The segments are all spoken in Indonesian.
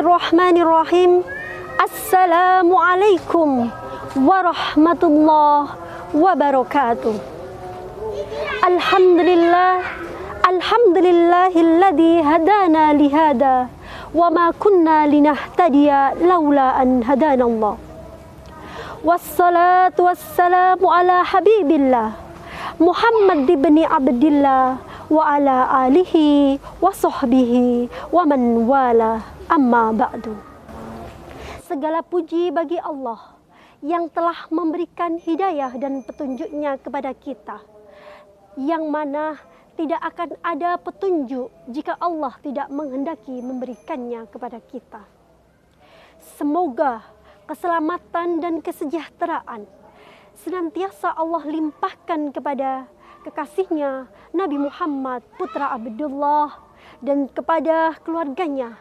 Bismillahirrahmanirrahim. Assalamualaikum warahmatullahi wabarakatuh. Alhamdulillahilladzi hadana lihada wa ma kunna linahtadiya laula an hadanallah. Wassalatu wassalamu ala habibillah Muhammad ibn Abdillah wa ala alihi wa sahbihi wa man wala, amma ba'du. Segala puji bagi Allah yang telah memberikan hidayah dan petunjuknya kepada kita, yang mana tidak akan ada petunjuk jika Allah tidak menghendaki memberikannya kepada kita. Semoga keselamatan dan kesejahteraan senantiasa Allah limpahkan kepada kekasihnya Nabi Muhammad putra Abdullah dan kepada keluarganya,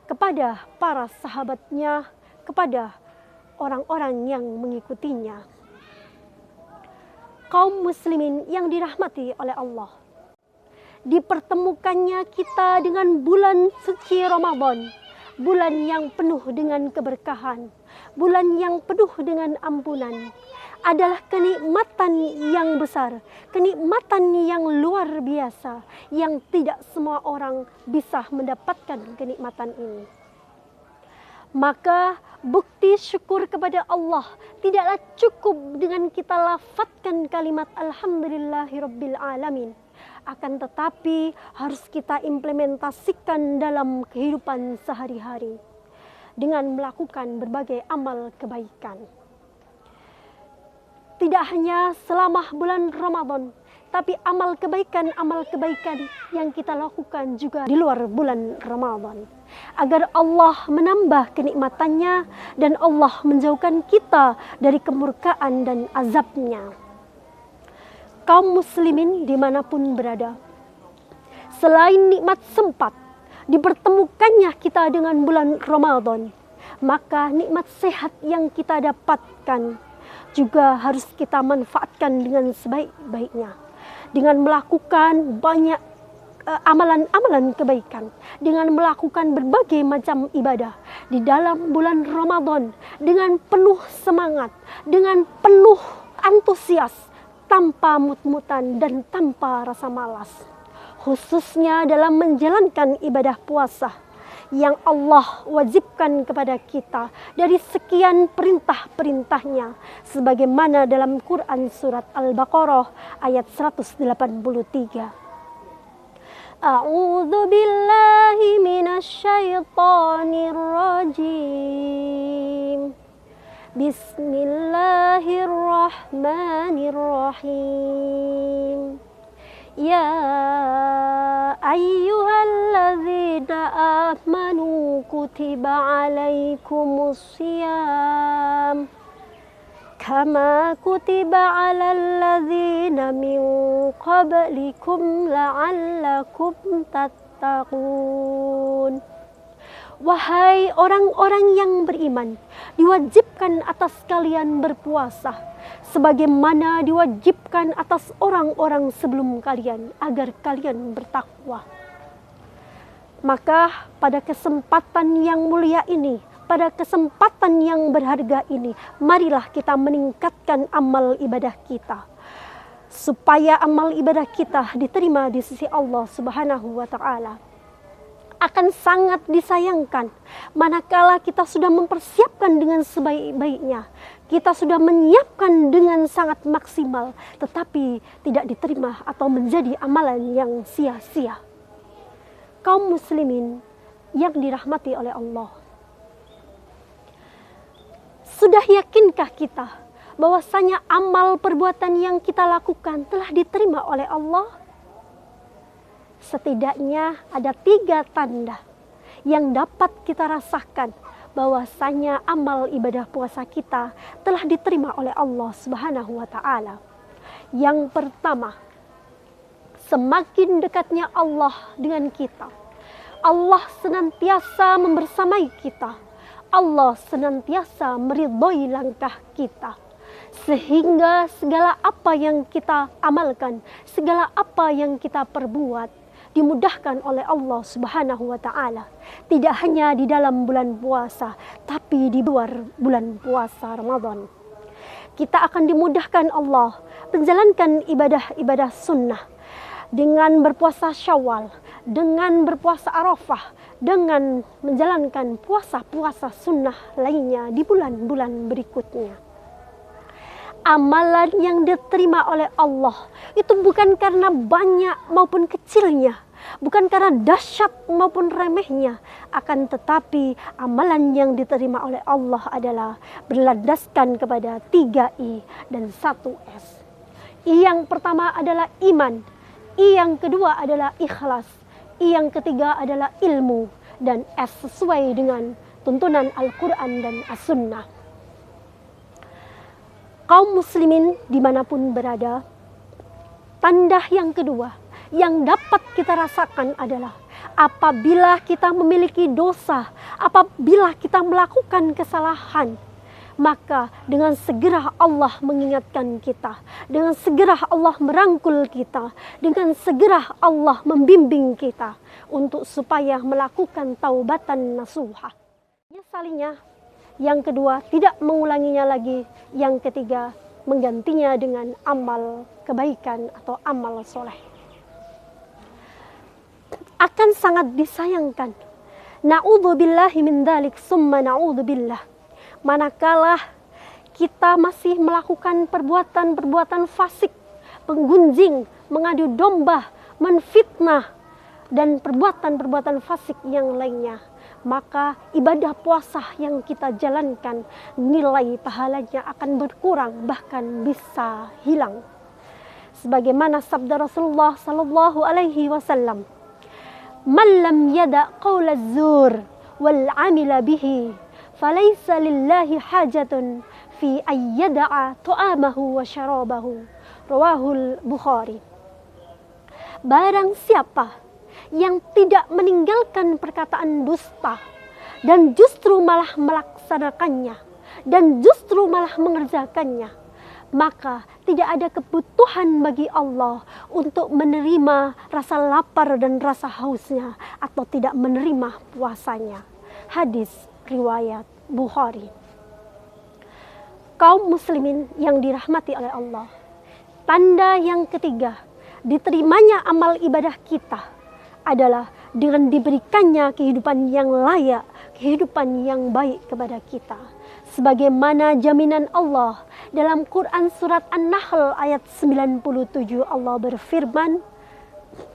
kepada para sahabatnya, kepada orang-orang yang mengikutinya. Kaum muslimin yang dirahmati oleh Allah, dipertemukannya kita dengan bulan suci Ramadan, bulan yang penuh dengan keberkahan, bulan yang penuh dengan ampunan, adalah kenikmatan yang besar, kenikmatan yang luar biasa, yang tidak semua orang bisa mendapatkan kenikmatan ini. Maka bukti syukur kepada Allah tidaklah cukup dengan kita lafadzkan kalimat Alhamdulillahirabbil alamin, akan tetapi harus kita implementasikan dalam kehidupan sehari-hari dengan melakukan berbagai amal kebaikan. Tidak hanya selama bulan Ramadan, tapi amal kebaikan yang kita lakukan juga di luar bulan Ramadan, agar Allah menambah kenikmatannya dan Allah menjauhkan kita dari kemurkaan dan azabnya. Kaum muslimin dimanapun berada, selain nikmat sempat dipertemukannya kita dengan bulan Ramadan, maka nikmat sehat yang kita dapatkan juga harus kita manfaatkan dengan sebaik-baiknya, dengan melakukan banyak amalan-amalan kebaikan, dengan melakukan berbagai macam ibadah di dalam bulan Ramadan dengan penuh semangat, dengan penuh antusias, tanpa mut-mutan dan tanpa rasa malas, khususnya dalam menjalankan ibadah puasa yang Allah wajibkan kepada kita dari sekian perintah-perintahnya, sebagaimana dalam Quran surat Al-Baqarah ayat 183. A'udzu billahi minasyaitonir rajim. Bismillahirrahmanirrahim. Ya ayyuhalladzina amanu kutiba alaikumus syiyam kama kutiba alal ladzina min qablikum la'allakum tattaqun. Wahai orang-orang yang beriman, diwajibkan atas kalian berpuasa sebagaimana diwajibkan atas orang-orang sebelum kalian, agar kalian bertakwa. Maka pada kesempatan yang mulia ini, pada kesempatan yang berharga ini, marilah kita meningkatkan amal ibadah kita, supaya amal ibadah kita diterima di sisi Allah Subhanahu wa Ta'ala. Akan sangat disayangkan manakala kita sudah mempersiapkan dengan sebaik-baiknya, kita sudah menyiapkan dengan sangat maksimal, tetapi tidak diterima atau menjadi amalan yang sia-sia. Kaum muslimin yang dirahmati oleh Allah, sudah yakinkah kita bahwasanya amal perbuatan yang kita lakukan telah diterima oleh Allah? Setidaknya ada 3 tanda yang dapat kita rasakan bahwasanya amal ibadah puasa kita telah diterima oleh Allah Subhanahu wa Ta'ala. Yang pertama, semakin dekatnya Allah dengan kita, Allah senantiasa membersamai kita, Allah senantiasa meridhoi langkah kita, sehingga segala apa yang kita amalkan, segala apa yang kita perbuat, dimudahkan oleh Allah Subhanahu wa taala. Tidak hanya di dalam bulan puasa, tapi di luar bulan puasa Ramadan. Kita akan dimudahkan Allah menjalankan ibadah-ibadah sunnah dengan berpuasa Syawal, dengan berpuasa Arafah, dengan menjalankan puasa-puasa sunnah lainnya di bulan-bulan berikutnya. Amalan yang diterima oleh Allah itu bukan karena banyak maupun kecilnya, bukan karena dahsyat maupun remehnya, akan tetapi amalan yang diterima oleh Allah adalah berlandaskan kepada 3 I dan 1 S. I yang pertama adalah iman, I yang kedua adalah ikhlas, I yang ketiga adalah ilmu, dan S sesuai dengan tuntunan Al-Quran dan As-Sunnah. Kaum muslimin dimanapun berada, tanda yang kedua yang dapat kita rasakan adalah apabila kita memiliki dosa, apabila kita melakukan kesalahan, maka dengan segera Allah mengingatkan kita, dengan segera Allah merangkul kita, dengan segera Allah membimbing kita untuk supaya melakukan taubatan nasuha. Menyesalinya, yang kedua tidak mengulanginya lagi, yang ketiga menggantinya dengan amal kebaikan atau amal soleh. Akan sangat disayangkan, na'udzubillahi min dzalik summa na'udzubillah, manakala kita masih melakukan perbuatan-perbuatan fasik, penggunjing, mengadu domba, menfitnah, dan perbuatan-perbuatan fasik yang lainnya, maka ibadah puasa yang kita jalankan nilai pahalanya akan berkurang, bahkan bisa hilang. Sebagaimana sabda Rasulullah sallallahu alaihi wasallam, "Man lam yada qaula az-zur wal 'amila bihi, falaysa lillahi hajatun fi ay yada'a ta'amahu wa syarabahu." Rawahul Bukhari. Barang siapa yang tidak meninggalkan perkataan dusta dan justru malah melaksanakannya dan justru malah mengerjakannya, maka tidak ada kebutuhan bagi Allah untuk menerima rasa lapar dan rasa hausnya atau tidak menerima puasanya. Hadis riwayat Bukhari. Kaum muslimin yang dirahmati oleh Allah, tanda yang ketiga diterimanya amal ibadah kita adalah dengan diberikannya kehidupan yang layak, kehidupan yang baik kepada kita. Sebagaimana jaminan Allah dalam Quran surat An-Nahl ayat 97, Allah berfirman,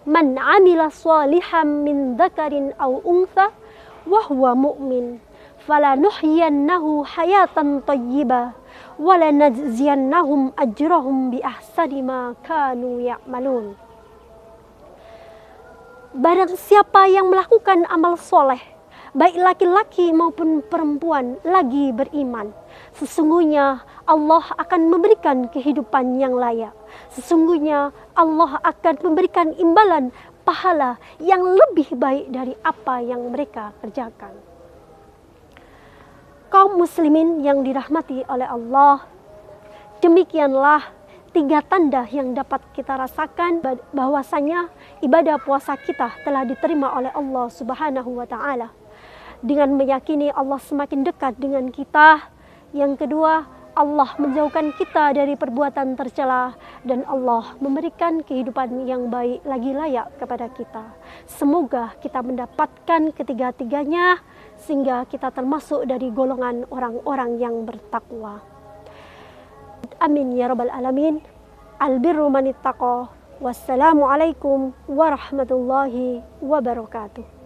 "Man 'amila shalihan min dzakarin aw untha wa huwa mu'min, falanuhyiyannahu hayatan thayyibah wa lanajziyannahum ajrahum bi ahsani ma kanu ya'malun." Barang siapa yang melakukan amal soleh, baik laki-laki maupun perempuan lagi beriman, sesungguhnya Allah akan memberikan kehidupan yang layak. Sesungguhnya Allah akan memberikan imbalan pahala yang lebih baik dari apa yang mereka kerjakan. Kaum muslimin yang dirahmati oleh Allah, demikianlah 3 tanda yang dapat kita rasakan bahwasanya ibadah puasa kita telah diterima oleh Allah Subhanahu wa taala. Dengan meyakini Allah semakin dekat dengan kita. Yang kedua, Allah menjauhkan kita dari perbuatan tercela, dan Allah memberikan kehidupan yang baik lagi layak kepada kita. Semoga kita mendapatkan ketiga-tiganya sehingga kita termasuk dari golongan orang-orang yang bertakwa. Amin ya rabbal alamin. Albirru manittaqa. Wassalamualaikum warahmatullahi wabarakatuh.